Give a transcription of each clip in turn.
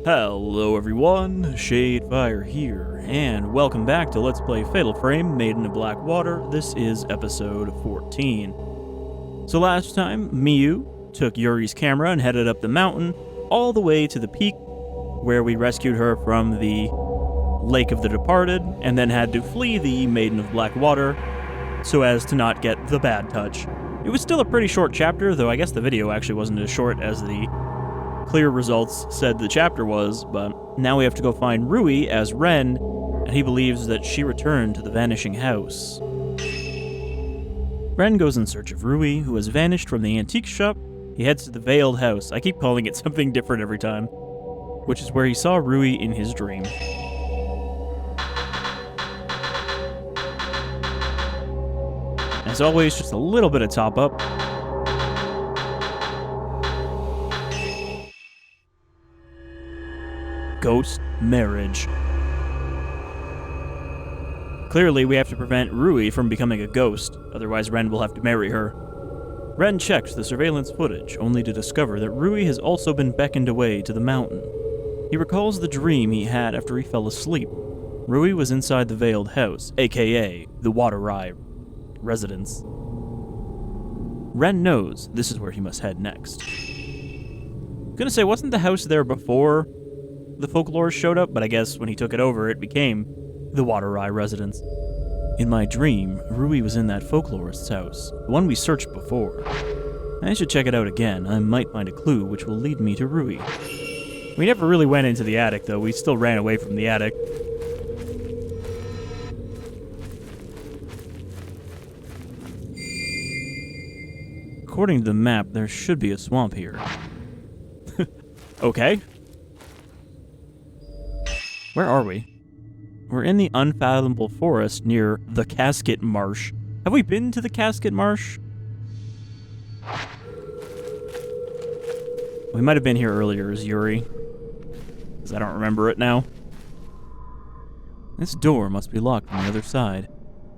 Hello everyone, Shadefyre here, and welcome back to Let's Play Fatal Frame, Maiden of Black Water. This is episode 14. So last time, Miyu took Yuri's camera and headed up the mountain, all the way to the peak, where we rescued her from the Lake of the Departed, and then had to flee the Maiden of Black Water, so as to not get the bad touch. It was still a pretty short chapter, though I guess the video actually wasn't as short as the clear results said the chapter was, but now we have to go find Rui as Ren, and he believes that she returned to the vanishing house. Ren goes in search of Rui, who has vanished from the antique shop. He heads to the Veiled House. I keep calling it something different every time, which is where he saw Rui in his dream. As always, just a little bit of top up. Ghost marriage. Clearly, we have to prevent Rui from becoming a ghost, otherwise Ren will have to marry her. Ren checks the surveillance footage, only to discover that Rui has also been beckoned away to the mountain. He recalls the dream he had after he fell asleep. Rui was inside the Veiled House, aka the Water residence. Ren knows this is where he must head next. Gonna say, wasn't the house there before the folklore showed up? But I guess when he took it over, it became the Water residence. In my dream, Rui was in that folklorist's house, the one we searched before. I should check it out again. I might find a clue which will lead me to Rui. We never really went into the attic, though. We still ran away from the attic. According to the map, there should be a swamp here. Okay. Where are we? We're in the unfathomable forest near the Casket Marsh. Have we been to the Casket Marsh? We might have been here earlier as Yuri, because I don't remember it now. This door must be locked from the other side.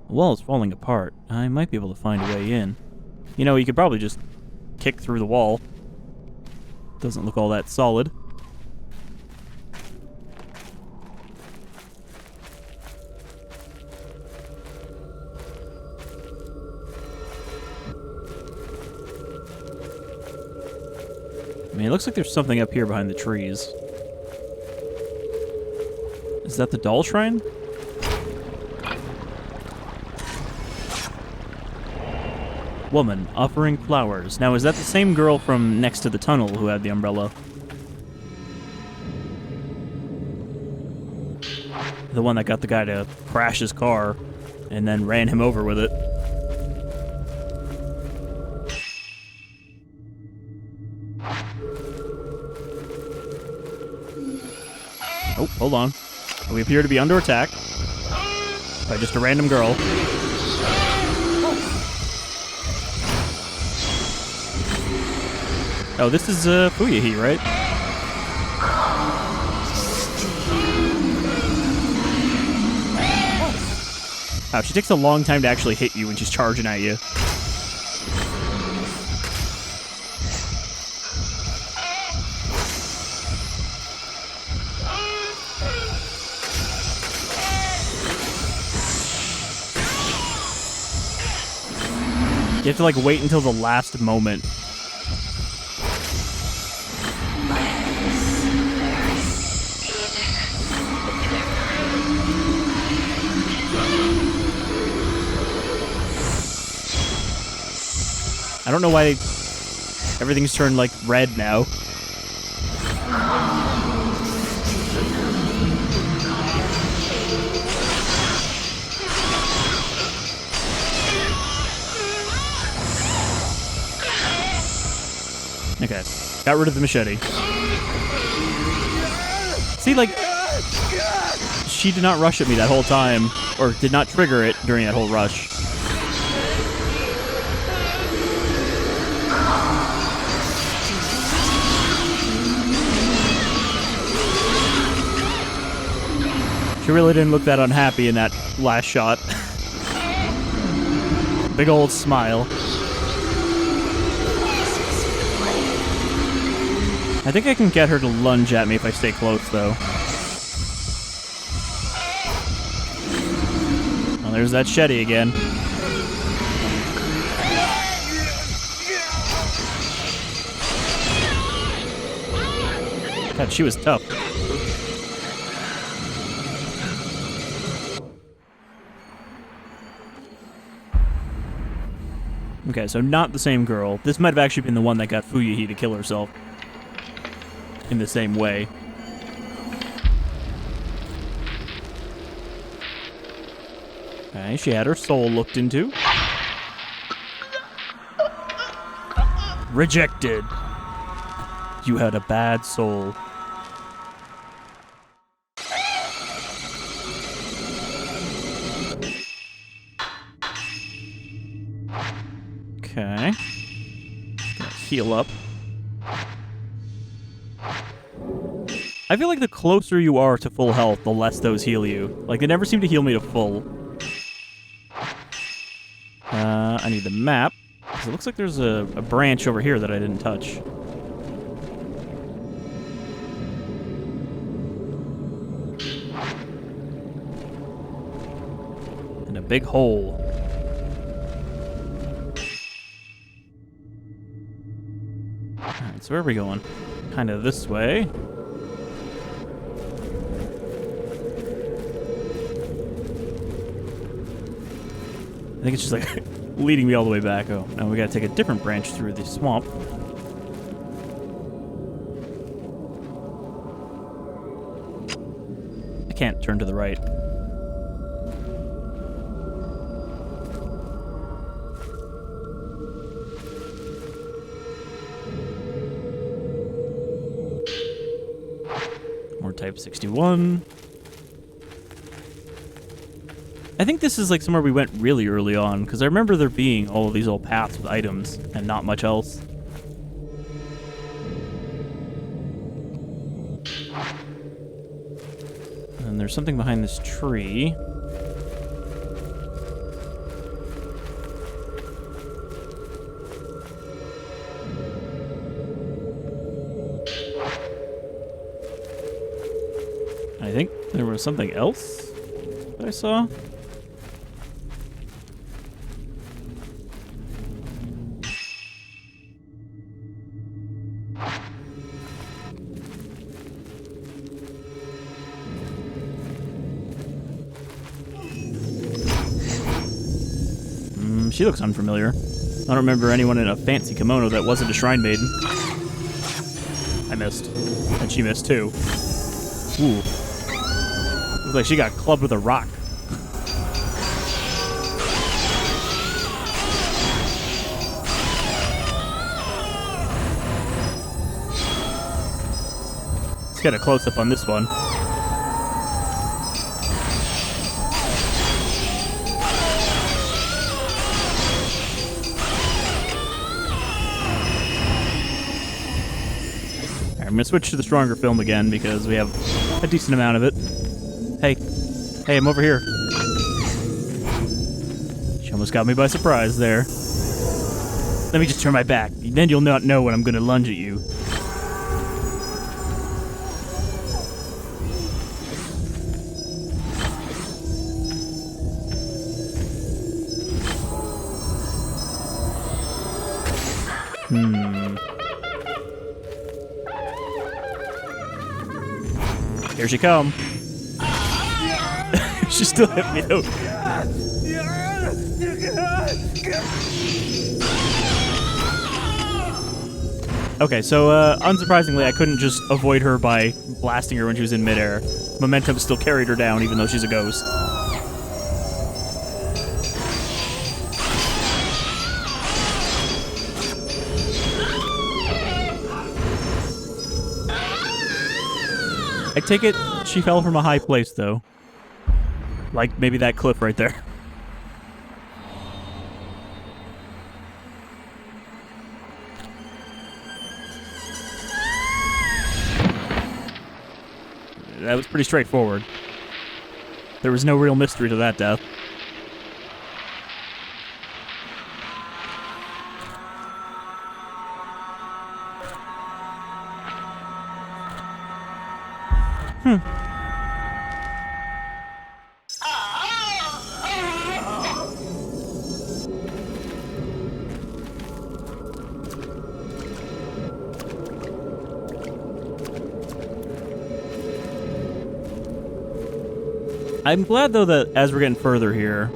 The wall is falling apart. I might be able to find a way in. You know, you could probably just kick through the wall. Doesn't look all that solid. I mean, it looks like there's something up here behind the trees. Is that the doll shrine? Woman offering flowers. Now, is that the same girl from next to the tunnel who had the umbrella? The one that got the guy to crash his car and then ran him over with it. Oh, hold on. We appear to be under attack by just a random girl. Oh, this is Fuyahi, right? Wow, she takes a long time to actually hit you when she's charging at you. You have to, like, wait until the last moment. I don't know why everything's turned, like, red now. Okay, got rid of the machete. See, like, she did not rush at me that whole time, or did not trigger it during that whole rush. She really didn't look that unhappy in that last shot. Big old smile. I think I can get her to lunge at me if I stay close, though. Oh, there's that Shetty again. God, she was tough. Okay, so not the same girl. This might have actually been the one that got Fuyuhi to kill herself. In the same way. Okay, she had her soul looked into. Rejected. You had a bad soul. Okay. Gotta heal up. I feel like the closer you are to full health, the less those heal you. Like, they never seem to heal me to full. I need the map. Because it looks like there's a branch over here that I didn't touch. And a big hole. Alright, so where are we going? Kind of this way. I think it's just like leading me all the way back. Oh, now we gotta take a different branch through the swamp. I can't turn to the right. More type 61. I think this is like somewhere we went really early on, because I remember there being all of these old paths with items and not much else. And there's something behind this tree. I think there was something else that I saw. She looks unfamiliar. I don't remember anyone in a fancy kimono that wasn't a shrine maiden. I missed. And she missed too. Ooh. Looks like she got clubbed with a rock. Let's get a close-up on this one. I'm gonna switch to the stronger film again because we have a decent amount of it. Hey. Hey, I'm over here. She almost got me by surprise there. Let me just turn my back. Then you'll not know when I'm gonna lunge at you. Here she come. She still hit me though. Okay, so unsurprisingly, I couldn't just avoid her by blasting her when she was in midair. Momentum still carried her down, even though she's a ghost. I take it she fell from a high place, though. Like maybe that cliff right there. That was pretty straightforward. There was no real mystery to that death. I'm glad, though, that as we're getting further here,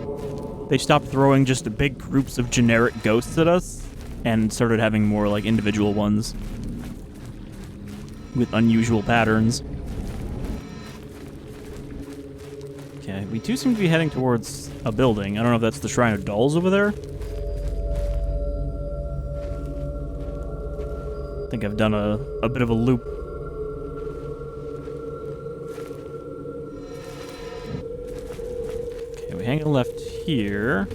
they stopped throwing just big groups of generic ghosts at us and started having more, like, individual ones with unusual patterns. Okay, we do seem to be heading towards a building. I don't know if that's the Shrine of Dolls over there. I think I've done a bit of a loop. Okay, we hang a left here.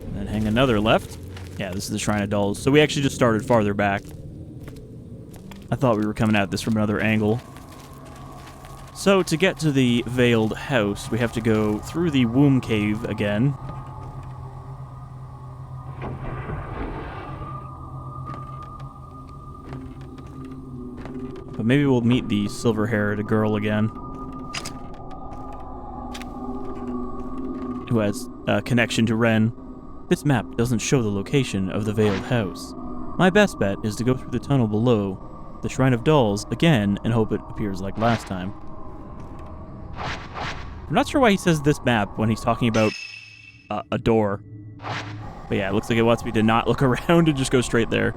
And then hang another left. Yeah, this is the Shrine of Dolls. So we actually just started farther back. I thought we were coming at this from another angle. So to get to the Veiled House, we have to go through the Womb Cave again. But maybe we'll meet the silver-haired girl again, who has a connection to Ren. This map doesn't show the location of the Veiled House. My best bet is to go through the tunnel below the Shrine of Dolls again and hope it appears like last time. I'm not sure why he says this map when he's talking about a door. But yeah, it looks like it wants me to not look around and just go straight there.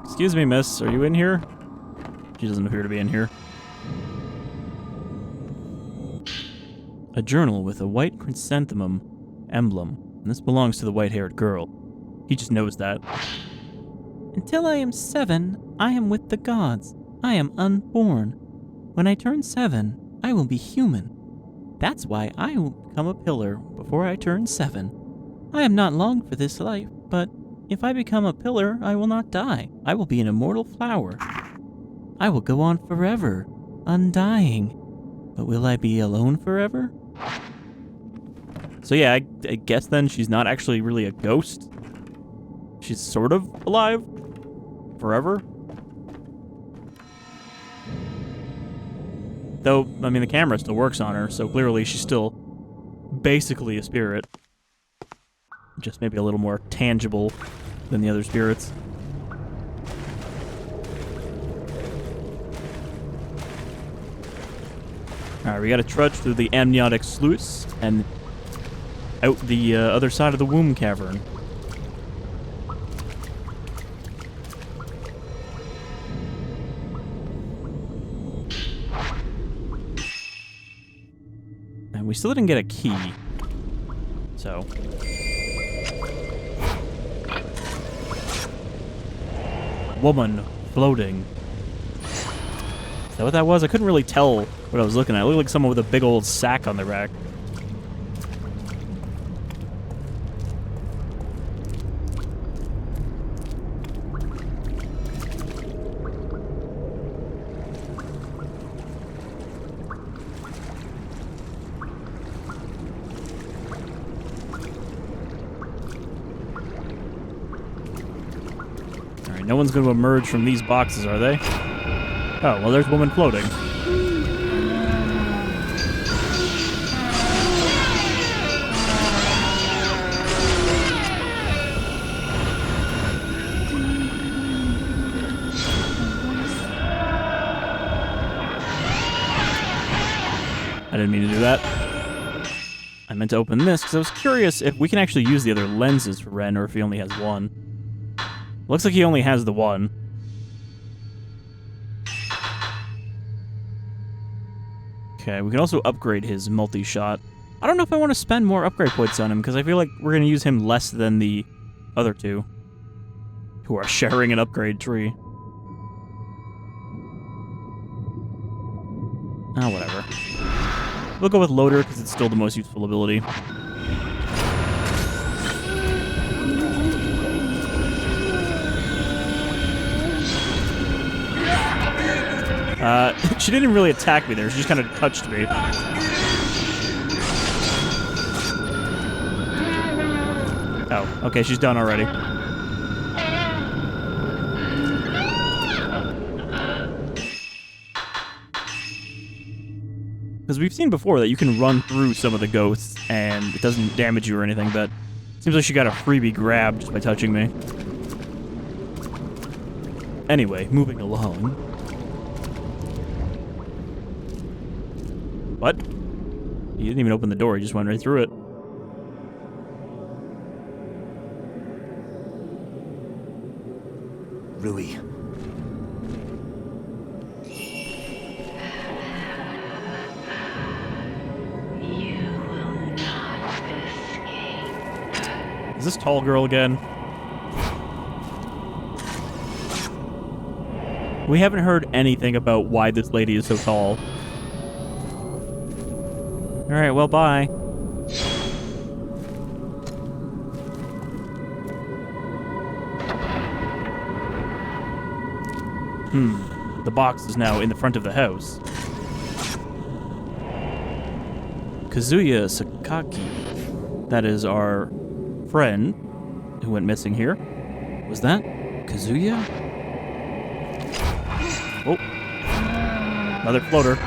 Excuse me, miss. Are you in here? She doesn't appear to be in here. A journal with a white chrysanthemum emblem. And this belongs to the white-haired girl. He just knows that. Until I am 7, I am with the gods. I am unborn. When I turn 7, I will be human. That's why I will become a pillar before I turn 7. I am not long for this life, but if I become a pillar, I will not die. I will be an immortal flower. I will go on forever, undying. But will I be alone forever? So yeah, I guess then she's not actually really a ghost. She's sort of alive forever. Though, I mean, the camera still works on her, so clearly she's still basically a spirit. Just maybe a little more tangible than the other spirits. Alright, we gotta trudge through the amniotic sluice and out the other side of the Womb Cavern. And we still didn't get a key. So... woman floating. Is that what that was? I couldn't really tell what I was looking at. It looked like someone with a big old sack on their back. Alright, no one's going to emerge from these boxes, are they? Oh, well, there's woman floating. I didn't mean to do that. I meant to open this because I was curious if we can actually use the other lenses for Ren or if he only has one. Looks like he only has the one. Okay, we can also upgrade his multi-shot. I don't know if I want to spend more upgrade points on him, because I feel like we're going to use him less than the other two, who are sharing an upgrade tree. Ah, whatever. We'll go with Loader, because it's still the most useful ability. She didn't really attack me there. She just kind of touched me. Oh, okay, she's done already. Because we've seen before that you can run through some of the ghosts and it doesn't damage you or anything, but it seems like she got a freebie grab just by touching me. Anyway, moving along. What? He didn't even open the door, he just went right through it. Rui. Is this tall girl again? We haven't heard anything about why this lady is so tall. Alright, well, bye. The box is now in the front of the house. Kazuya Sakaki. That is our friend who went missing here. Was that Kazuya? Oh. Another floater.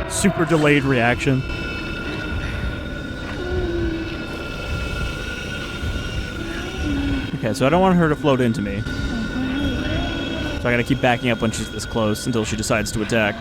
Super delayed reaction. Okay, so I don't want her to float into me. So I gotta keep backing up when she's this close until she decides to attack.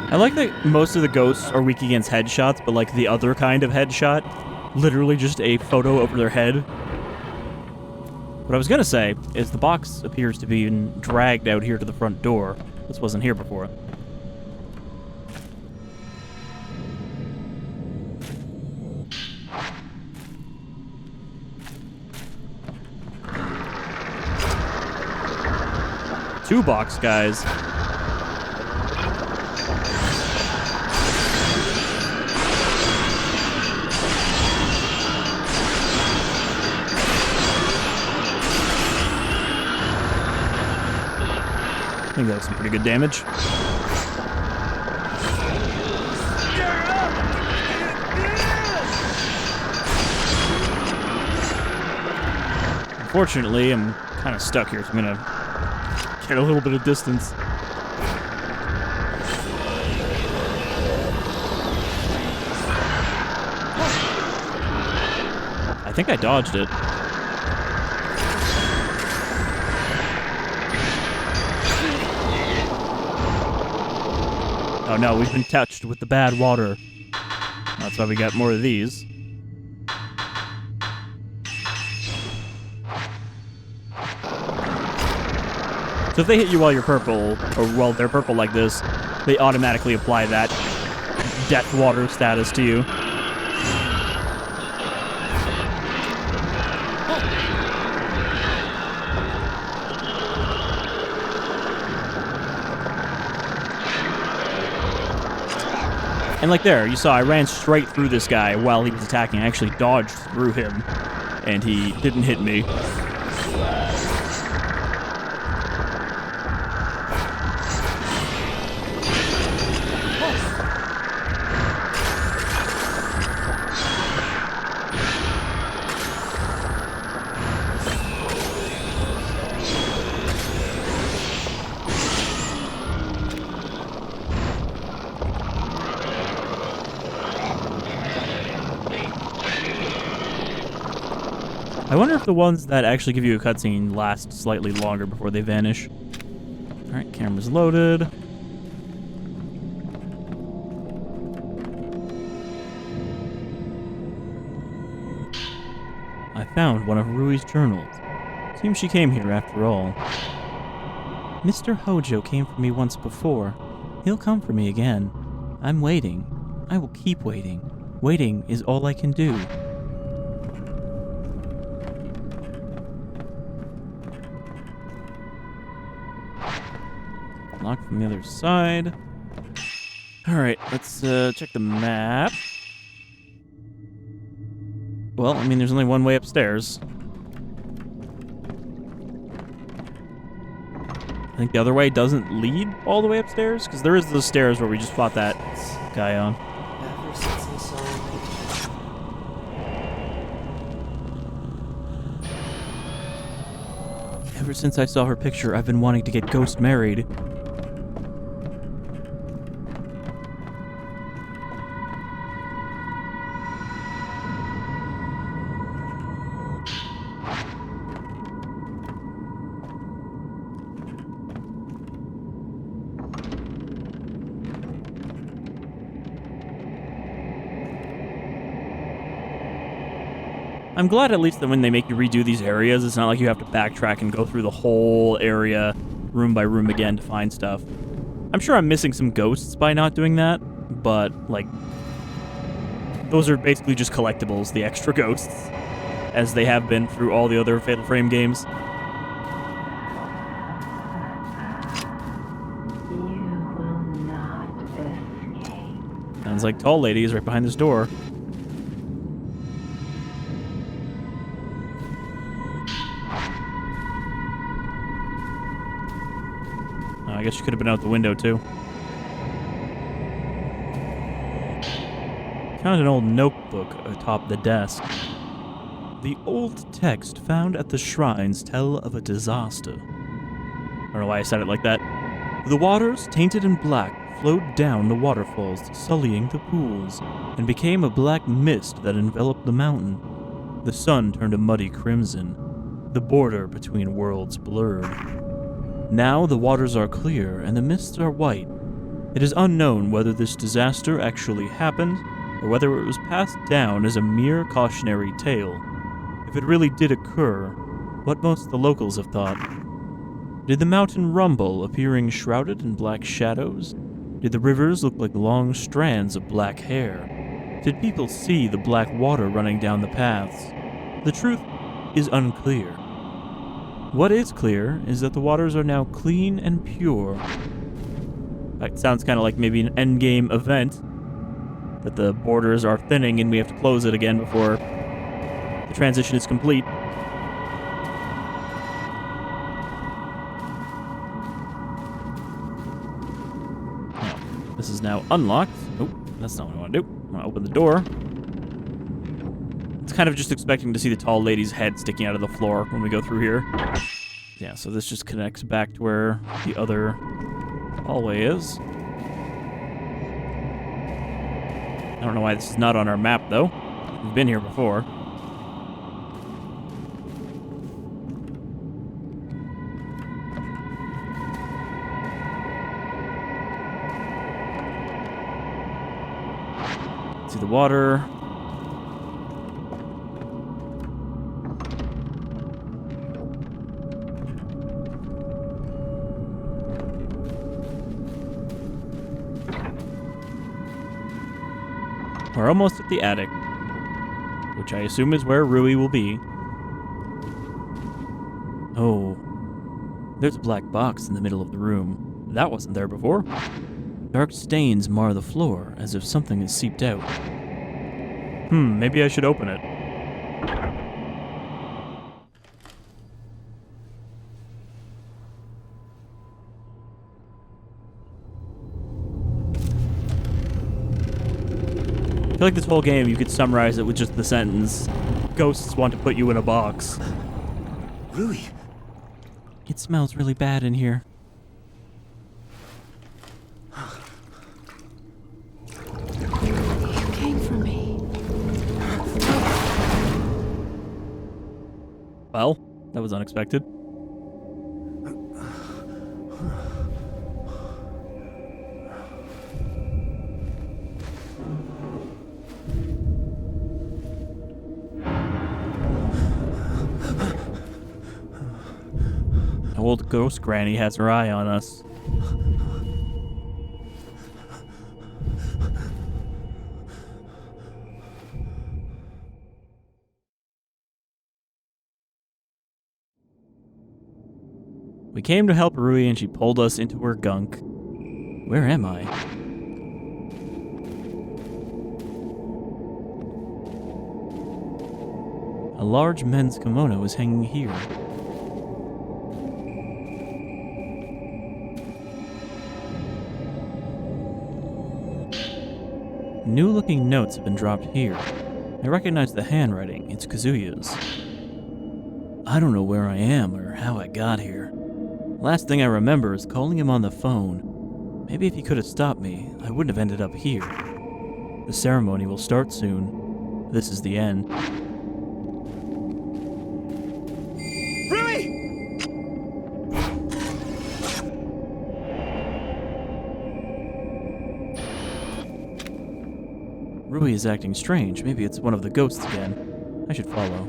I like that most of the ghosts are weak against headshots, but like the other kind of headshot, literally just a photo over their head. What I was gonna say is the box appears to be dragged out here to the front door. This wasn't here before. Two box guys. I think that was some pretty good damage. Unfortunately, I'm kind of stuck here, so I'm gonna get a little bit of distance. I think I dodged it. Oh no, we've been touched with the bad water. That's why we got more of these. So if they hit you while you're purple, or while they're purple like this, they automatically apply that death water status to you. And like there, you saw I ran straight through this guy while he was attacking. I actually dodged through him, and he didn't hit me. I wonder if the ones that actually give you a cutscene last slightly longer before they vanish. Alright, camera's loaded. I found one of Rui's journals. Seems she came here after all. Mr. Hojo came for me once before. He'll come for me again. I'm waiting. I will keep waiting. Waiting is all I can do. Locked from the other side. Alright, let's check the map. Well, I mean, there's only one way upstairs. I think the other way doesn't lead all the way upstairs, because there is those stairs where we just fought that guy on. Ever since I saw her picture, I've been wanting to get Ghost married. I'm glad at least that when they make you redo these areas, it's not like you have to backtrack and go through the whole area room by room again to find stuff. I'm sure I'm missing some ghosts by not doing that, but, like, those are basically just collectibles, the extra ghosts, as they have been through all the other Fatal Frame games. Sounds like Tall Lady is right behind this door. I guess she could have been out the window, too. Found an old notebook atop the desk. The old text found at the shrines tell of a disaster. I don't know why I said it like that. The waters, tainted and black, flowed down the waterfalls, sullying the pools, and became a black mist that enveloped the mountain. The sun turned a muddy crimson. The border between worlds blurred. Now the waters are clear and the mists are white. It is unknown whether this disaster actually happened or whether it was passed down as a mere cautionary tale. If it really did occur, what most the locals have thought. Did the mountain rumble, appearing shrouded in black shadows? Did the rivers look like long strands of black hair? Did people see the black water running down the paths? The truth is unclear. What is clear is that the waters are now clean and pure. It sounds kind of like maybe an endgame event, that the borders are thinning and we have to close it again before the transition is complete. Now, this is now unlocked. Oh, that's not what I want to do. I want to open the door. It's kind of just expecting to see the tall lady's head sticking out of the floor when we go through here. Yeah, so this just connects back to where the other hallway is. I don't know why this is not on our map, though. We've been here before. See the water. We're almost at the attic, which I assume is where Rui will be. Oh, there's a black box in the middle of the room. That wasn't there before. Dark stains mar the floor as if something has seeped out. Maybe I should open it. I feel like this whole game, you could summarize it with just the sentence, "Ghosts want to put you in a box." Rui. It smells really bad in here. You came for me. Well, that was unexpected. Old ghost granny has her eye on us. We came to help Rui and she pulled us into her gunk. Where am I? A large men's kimono is hanging here. New-looking notes have been dropped here. I recognize the handwriting. It's Kazuya's. I don't know where I am or how I got here. Last thing I remember is calling him on the phone. Maybe if he could have stopped me, I wouldn't have ended up here. The ceremony will start soon. This is the end. Rui! Rui is acting strange. Maybe it's one of the ghosts again. I should follow.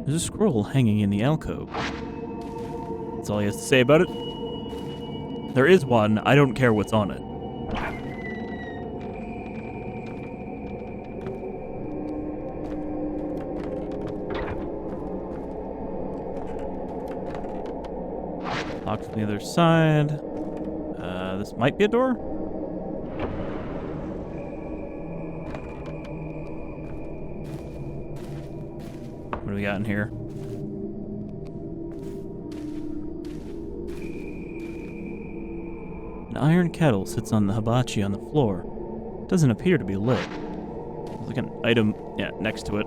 There's a scroll hanging in the alcove. That's all he has to say about it. There is one. I don't care what's on it. Locked from the other side. This might be a door? What do we got in here? An iron kettle sits on the hibachi on the floor. It doesn't appear to be lit. There's like an item, next to it.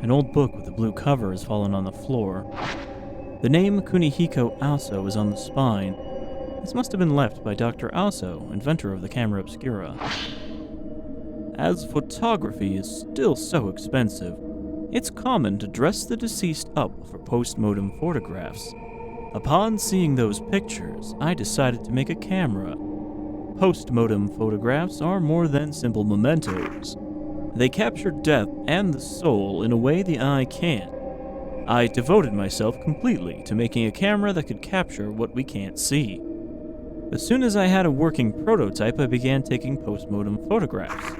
An old book with a blue cover has fallen on the floor. The name Kunihiko Aso is on the spine. This must have been left by Dr. Aso, inventor of the camera obscura. As photography is still so expensive, it's common to dress the deceased up for post-mortem photographs. Upon seeing those pictures, I decided to make a camera. Post-mortem photographs are more than simple mementos. They capture death and the soul in a way the eye can't. I devoted myself completely to making a camera that could capture what we can't see. As soon as I had a working prototype, I began taking post-mortem photographs.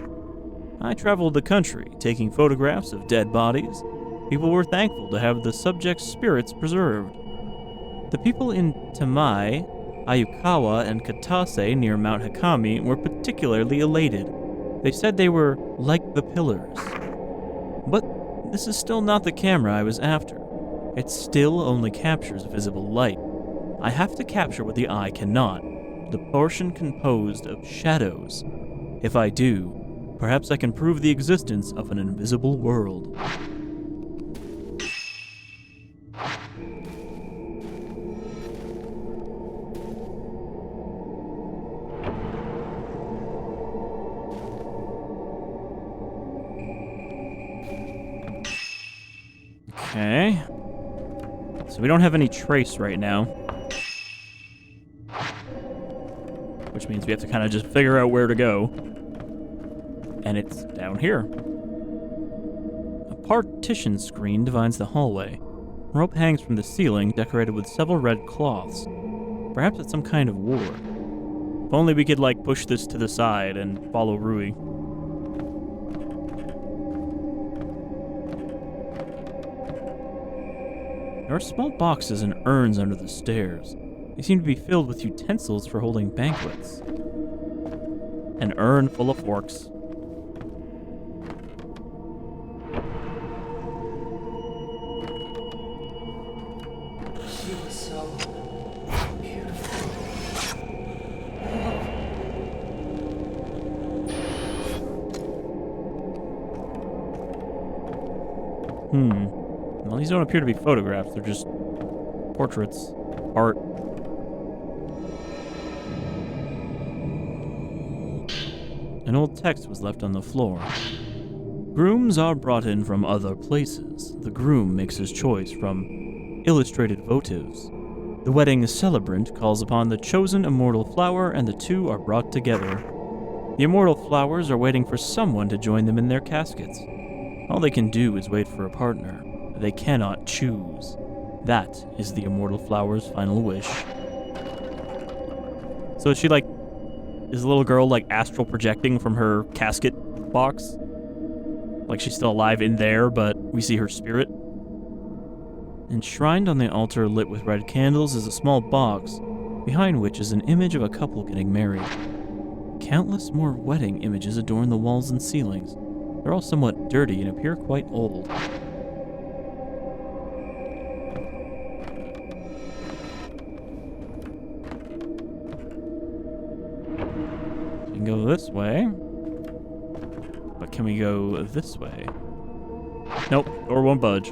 I traveled the country, taking photographs of dead bodies. People were thankful to have the subject's spirits preserved. The people in Tamai, Ayukawa, and Katase near Mount Hakami were particularly elated. They said they were like the pillars. But this is still not the camera I was after. It still only captures visible light. I have to capture what the eye cannot, the portion composed of shadows. If I do, perhaps I can prove the existence of an invisible world. Okay. So we don't have any trace right now. Which means we have to kind of just figure out where to go. And it's down here. A partition screen divides the hallway. A rope hangs from the ceiling, decorated with several red cloths. Perhaps it's some kind of war. If only we could, push this to the side and follow Rui. There are small boxes and urns under the stairs. They seem to be filled with utensils for holding banquets. An urn full of forks. She was so beautiful. Well, these don't appear to be photographs. They're just portraits. Art. An old text was left on the floor. Grooms are brought in from other places. The groom makes his choice from illustrated votives. The wedding celebrant calls upon the chosen immortal flower, and the two are brought together. The immortal flowers are waiting for someone to join them in their caskets. All they can do is wait for a partner. They cannot choose. That is the immortal flower's final wish. So is she like, is the little girl like astral projecting from her casket box? Like she's still alive in there, but we see her spirit? Enshrined on the altar lit with red candles is a small box, behind which is an image of a couple getting married. Countless more wedding images adorn the walls and ceilings. They're all somewhat dirty and appear quite old. We can go this way. But can we go this way? Nope, door won't budge.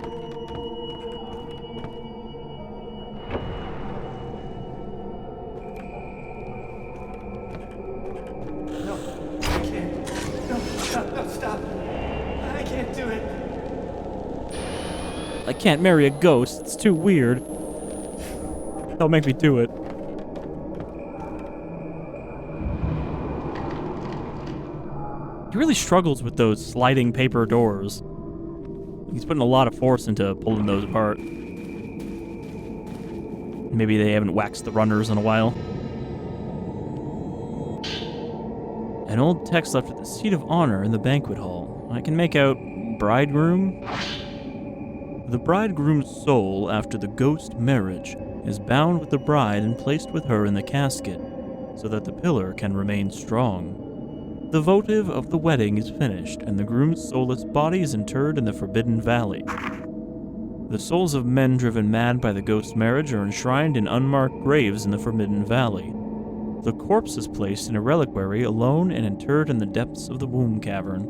I can't marry a ghost. It's too weird. Don't make me do it. He really struggles with those sliding paper doors. He's putting a lot of force into pulling those apart. Maybe they haven't waxed the runners in a while. An old text left at the seat of honor in the banquet hall. I can make out bridegroom. The bridegroom's soul, after the ghost marriage, is bound with the bride and placed with her in the casket, so that the pillar can remain strong. The votive of the wedding is finished, and the groom's soulless body is interred in the Forbidden Valley. The souls of men driven mad by the ghost marriage are enshrined in unmarked graves in the Forbidden Valley. The corpse is placed in a reliquary alone and interred in the depths of the Womb Cavern.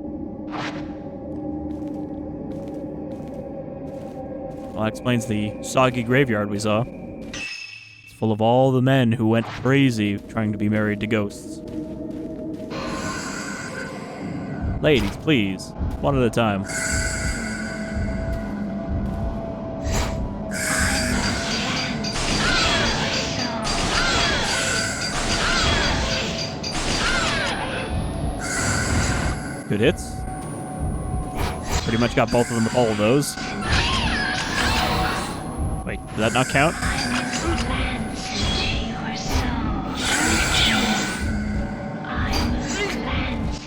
Well, that explains the soggy graveyard we saw. It's full of all the men who went crazy trying to be married to ghosts. Ladies, please. One at a time. Good hits. Pretty much got both of them with all of those. Wait, did that not count?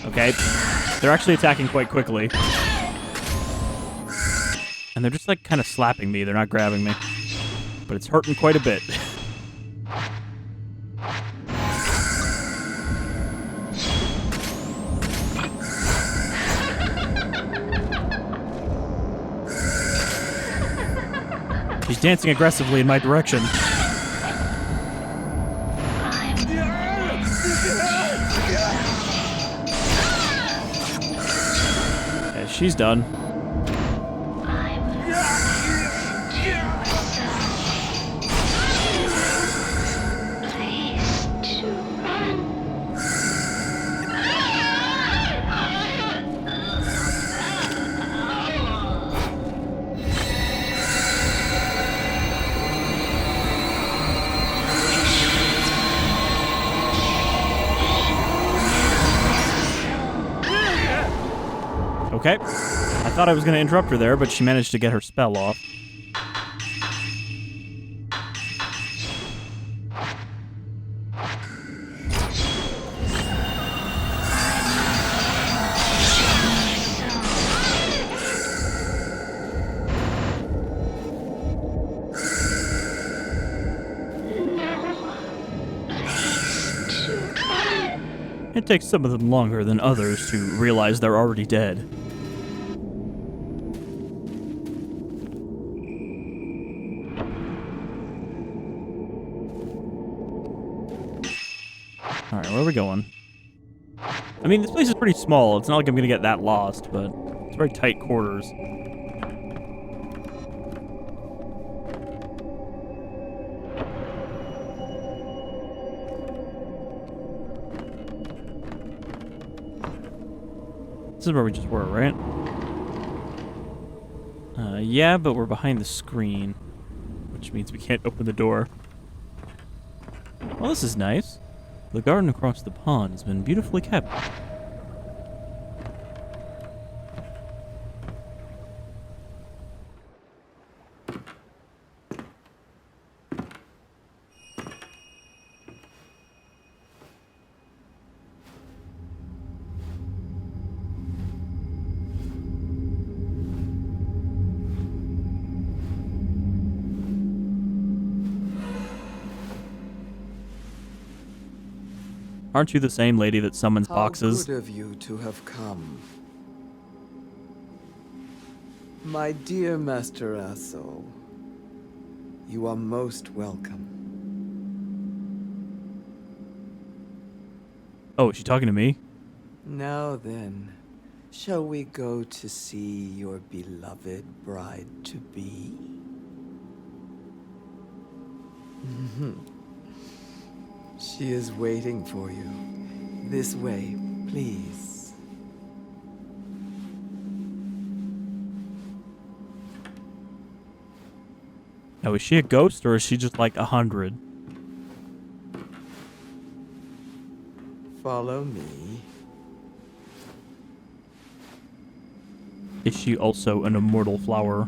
Okay. They're actually attacking quite quickly. And they're just like kind of slapping me. They're not grabbing me. But it's hurting quite a bit. She's dancing aggressively in my direction. Okay, she's done. Okay. I thought I was going to interrupt her there, but she managed to get her spell off. It takes some of them longer than others to realize they're already dead. Alright, where are we going? I mean, this place is pretty small. It's not like I'm going to get that lost, but it's very tight quarters. This is where we just were, right? Yeah, but we're behind the screen, which means we can't open the door. Well, this is nice. The garden across the pond has been beautifully kept. Aren't you the same lady that summons boxes? How good of you to have come. My dear Master Asso, you are most welcome. Oh, is she talking to me? Now then, shall we go to see your beloved bride-to-be? She is waiting for you. This way, please. Now, is she a ghost or is she just like 100? Follow me. Is she also an immortal flower?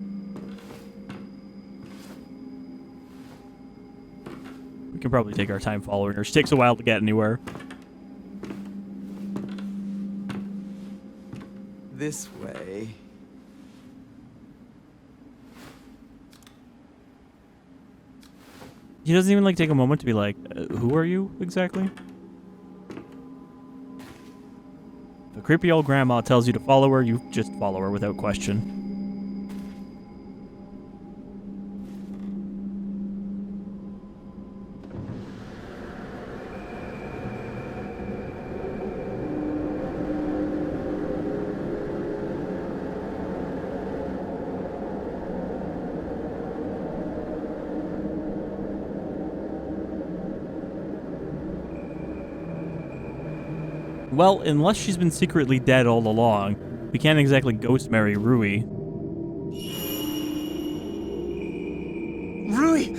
We can probably take our time following her. She takes a while to get anywhere. This way. He doesn't even like take a moment to be like, who are you exactly? If a creepy old grandma tells you to follow her, you just follow her without question. Well, unless she's been secretly dead all along, we can't exactly ghost marry Rui. Rui!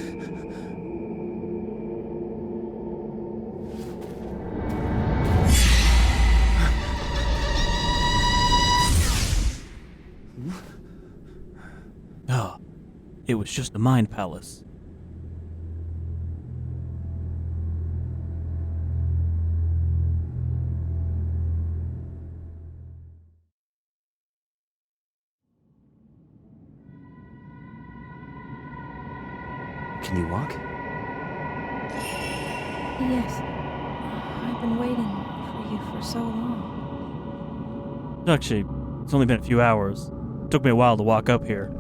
Ah, it was just a mind palace. Can you walk? Yes. I've been waiting for you for so long. Actually, it's only been a few hours. It took me a while to walk up here.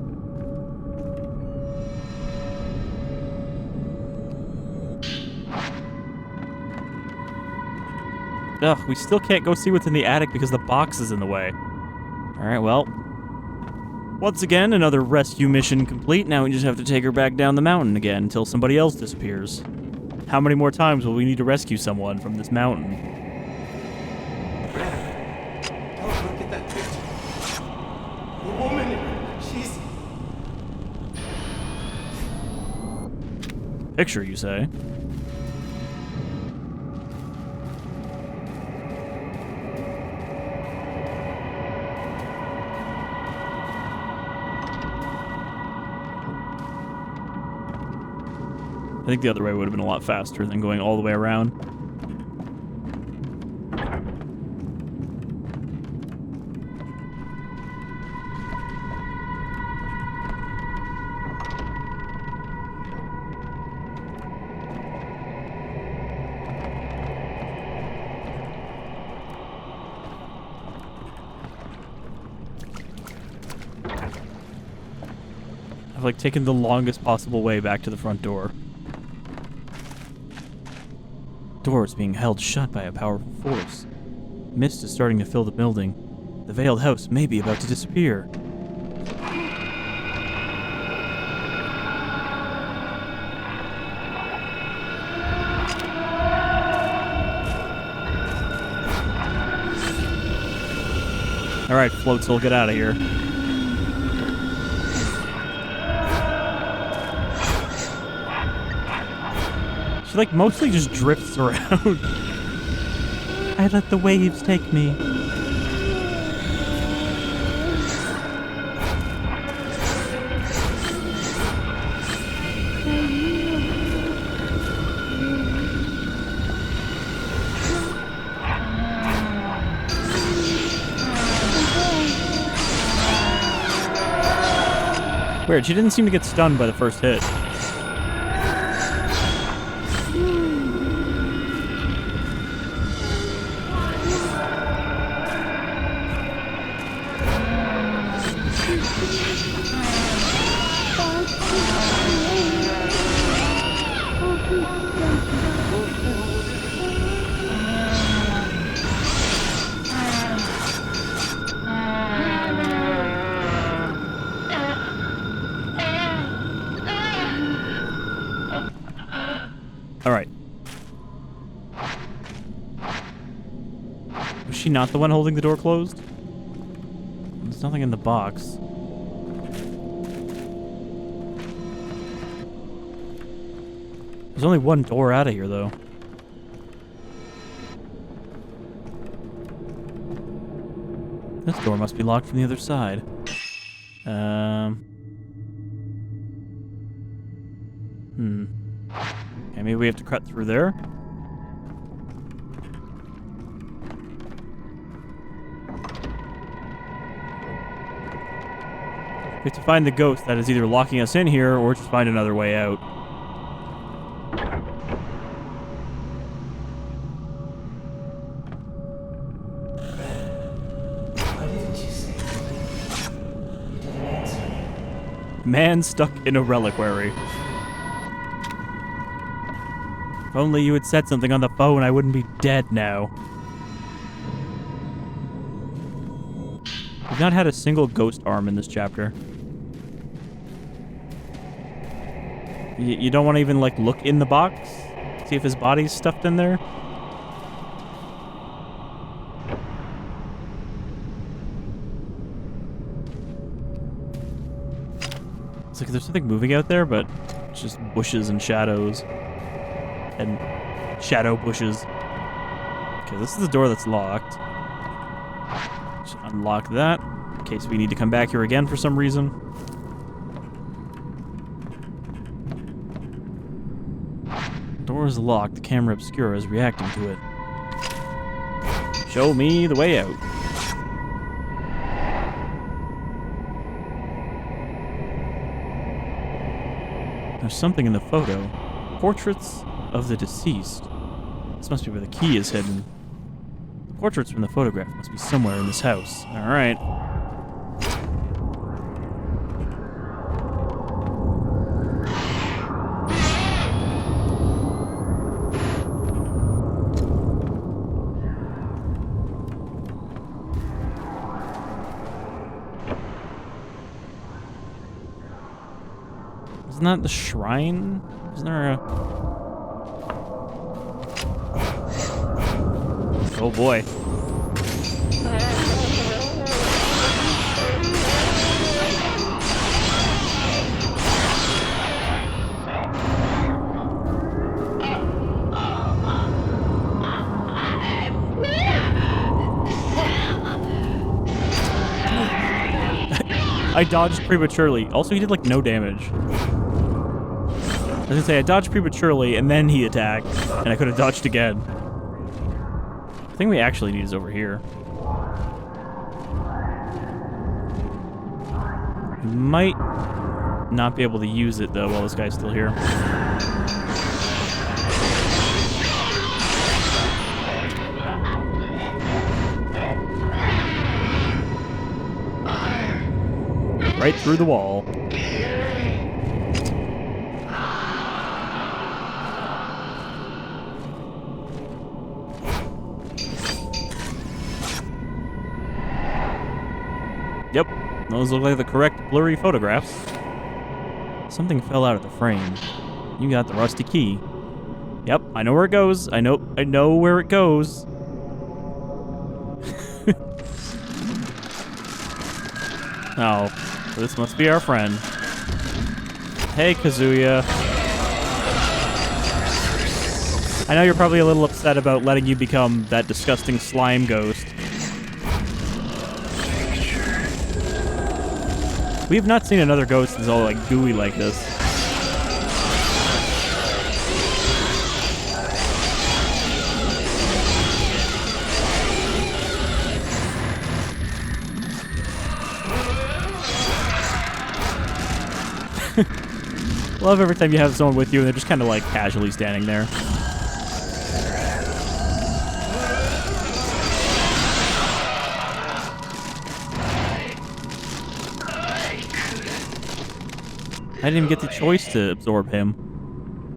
Ugh, we still can't go see what's in the attic because the box is in the way. Alright, well. Once again, another rescue mission complete. Now we just have to take her back down the mountain again until somebody else disappears. How many more times will we need to rescue someone from this mountain? Oh, look at that picture. The woman, she's... Picture, you say? I think the other way would have been a lot faster than going all the way around. I've like taken the longest possible way back to the front door. Door is being held shut by a powerful force. Mist is starting to fill the building. The veiled house may be about to disappear. Alright, Floatzel, get out of here. She, like, mostly just drifts around. I let the waves take me. Weird, she didn't seem to get stunned by the first hit. Alright. Was she not the one holding the door closed? There's nothing in the box. There's only one door out of here, though. This door must be locked from the other side. Okay, maybe we have to cut through there. We have to find the ghost that is either locking us in here or just find another way out. Why didn't you say anything? You didn't answer me. Man stuck in a reliquary. If only you had said something on the phone, I wouldn't be dead now. We've not had a single ghost arm in this chapter. You don't want to even, like, look in the box? See if his body's stuffed in there? It's like there's something moving out there, but it's just bushes and shadows. And shadow bushes. Okay, this is the door that's locked. Just unlock that in case we need to come back here again for some reason. Door is locked. The camera obscura is reacting to it. Show me the way out. There's something in the photo. Portraits of the deceased. This must be where the key is hidden. The portraits from the photograph must be somewhere in this house. Alright. Isn't that the shrine? Isn't there a... Oh boy. I dodged prematurely. Also, he did like no damage. I was gonna say, I dodged prematurely and then he attacked, and I could have dodged again. The thing we actually need is over here. We might not be able to use it though while this guy's still here. Right through the wall. Yep, those look like the correct blurry photographs. Something fell out of the frame. You got the rusty key. Yep, I know where it goes. I know where it goes. Oh, this must be our friend. Hey, Kazuya. I know you're probably a little upset about letting you become that disgusting slime ghost. We have not seen another ghost that's all like gooey like this. Love every time you have someone with you and they're just kind of like casually standing there. I didn't even get the choice to absorb him.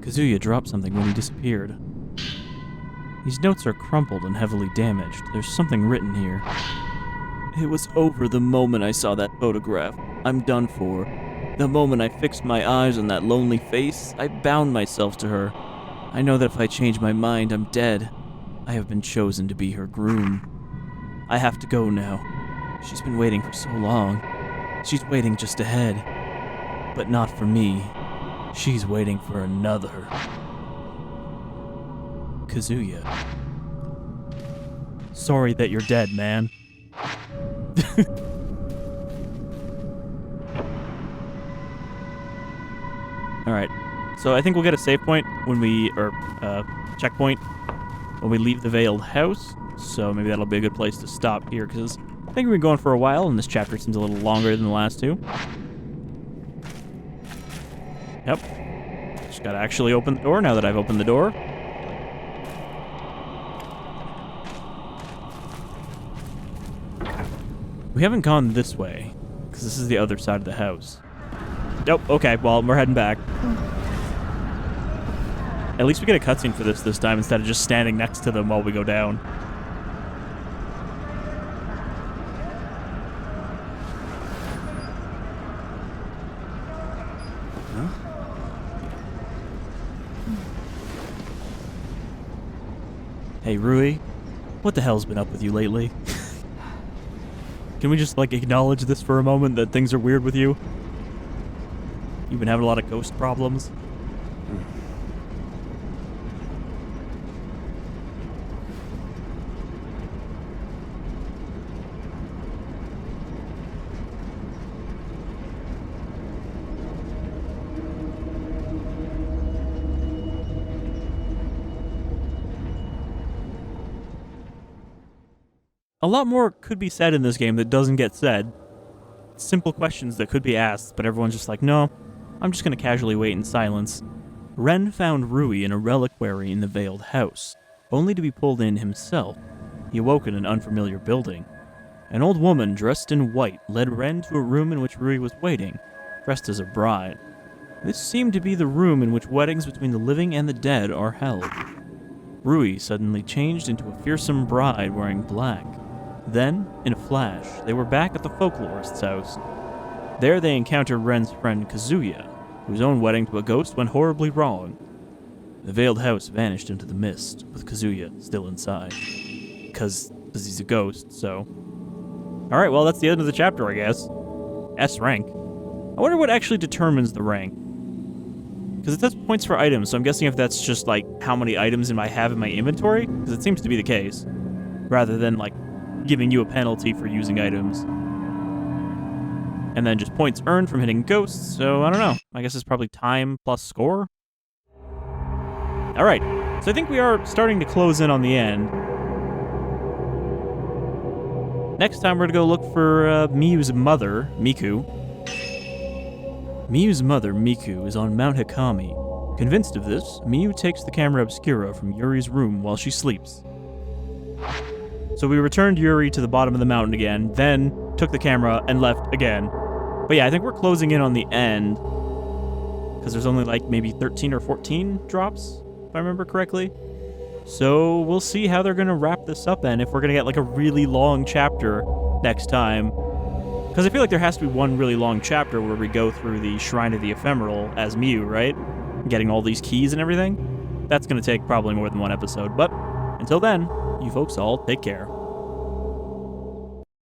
Kazuya dropped something when he disappeared. These notes are crumpled and heavily damaged. There's something written here. It was over the moment I saw that photograph. I'm done for. The moment I fixed my eyes on that lonely face, I bound myself to her. I know that if I change my mind, I'm dead. I have been chosen to be her groom. I have to go now. She's been waiting for so long. She's waiting just ahead. But not for me. She's waiting for another. Kazuya. Sorry that you're dead, man. Alright, so I think we'll get a save point when we, or checkpoint, when we leave the Veiled House. So maybe that'll be a good place to stop here, because I think we've been going for a while, and this chapter seems a little longer than the last two. Yep. Just gotta actually open the door now that I've opened the door. We haven't gone this way, because this is the other side of the house. Nope, okay, well, we're heading back. At least we get a cutscene for this time instead of just standing next to them while we go down. Huh? Hey, Rui, what the hell's been up with you lately? Can we just, like, acknowledge this for a moment, that things are weird with you? You've been having a lot of ghost problems? A lot more could be said in this game that doesn't get said. Simple questions that could be asked, but everyone's just like, no, I'm just going to casually wait in silence. Ren found Rui in a reliquary in the Veiled House, only to be pulled in himself. He awoke in an unfamiliar building. An old woman dressed in white led Ren to a room in which Rui was waiting, dressed as a bride. This seemed to be the room in which weddings between the living and the dead are held. Rui suddenly changed into a fearsome bride wearing black. Then, in a flash, they were back at the folklorist's house. There they encountered Ren's friend Kazuya, whose own wedding to a ghost went horribly wrong. The Veiled House vanished into the mist, with Kazuya still inside. Because he's a ghost, so... Alright, well, that's the end of the chapter, I guess. S rank. I wonder what actually determines the rank. Because it says points for items, so I'm guessing if that's just, like, how many items I have in my inventory, because it seems to be the case, rather than, like, giving you a penalty for using items. And then just points earned from hitting ghosts, so I don't know. I guess it's probably time plus score? Alright, so I think we are starting to close in on the end. Next time we're going to go look for Miyu's mother, Miku. Miyu's mother, Miku, is on Mount Hikami. Convinced of this, Miyu takes the camera obscura from Yuri's room while she sleeps. So we returned Yuri to the bottom of the mountain again, then took the camera and left again. But yeah, I think we're closing in on the end, because there's only like maybe 13 or 14 drops, if I remember correctly. So we'll see how they're going to wrap this up and if we're going to get like a really long chapter next time. Because I feel like there has to be one really long chapter where we go through the Shrine of the Ephemeral as Miyu, right? Getting all these keys and everything. That's going to take probably more than one episode, but until then, you folks all take care.